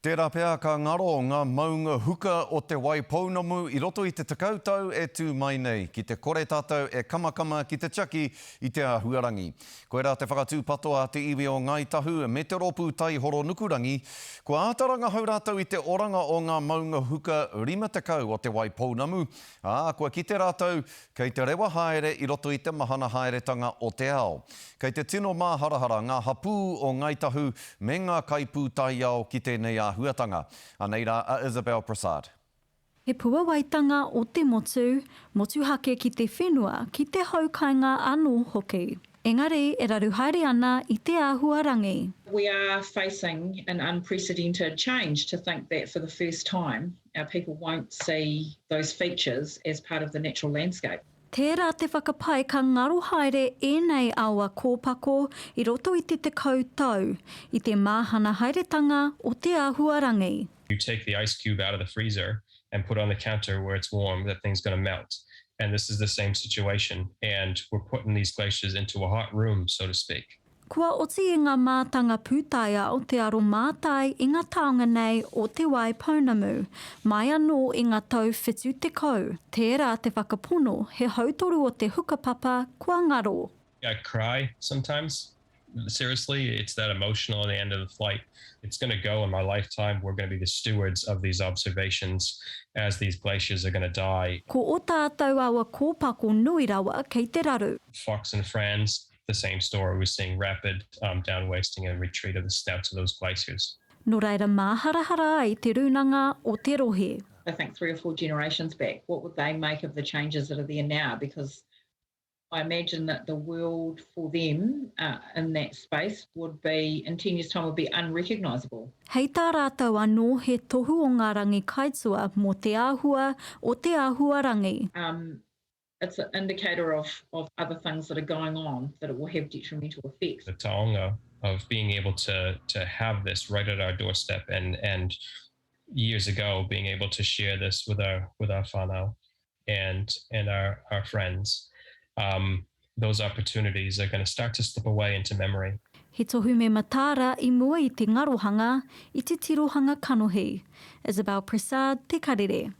Tērā pēr ka ngaro ngā maunga huka o te wai pounamu I roto I te takautau e tū mai nei. Ki te kore tātou e kamakama ki te chaki I te Huarangi. Koe rā te whakatūpato a te iwi o Ngai Tahu me te ropu tai horo nukurangi. Kua ātaranga hau rātou I te oranga o ngā maunga huka 50 o te wai pounamu. Kua ki te rātou kei te rewa haere I roto I te mahana haeretanga o te ao. Kei te tino mā harahara ngā hapū o Ngai Tahu me ngā kaipū tai ao ki tēnei huatanga. Anei rā, Isabel Prasad. He pua waitanga o te motu hake ki te whenua, ki te haukainga anō hoki. Engari, e raru haere ana I te Huarangi. We are facing an unprecedented change to think that for the first time our people won't see those features as part of the natural landscape. Tērā te whakapai ka ngaro haere ēnei aua kōpako I roto I te tau, I te māhana haeretanga o te Huarangi. You take the ice cube out of the freezer and put it on the counter where it's warm, that thing's going to melt. And this is the same situation. And we're putting these glaciers into a hot room, so to speak. Kua oti I ngā mātanga pūtaia o te aro mātai I ngā taonga nei o te wai pounamu, mai anō I ngā tau whitu te kau. Tērā te whakapono, he hautoru o te hukapapa kua ngaro. I cry sometimes. Seriously, it's that emotional at the end of the flight. It's going to go in my lifetime. We're going to be the stewards of these observations as these glaciers are going to die. Ko o tātou aua kōpako nui rawa kei te raru. Fox and Franz, the same story. We're seeing rapid down-wasting and retreat of the snouts of those glaciers. No reira māharahara ai te runanga o te rohe. I think 3 or 4 generations back, what would they make of the changes that are there now? Because I imagine that the world for them in that space would be, in 10 years' time, would be unrecognisable. Hei tā rātou anō he tohu o ngā rangi kaitsua mō te āhua o te Huarangi. It's an indicator of other things that are going on, that it will have detrimental effects. The taonga of being able to have this right at our doorstep and years ago being able to share this with our whānau and our friends. Those opportunities are going to start to slip away into memory. He tohu me matāra I mua I te ngarohanga, I te tirohanga kanohi. Isabel Prasad, Te Karere.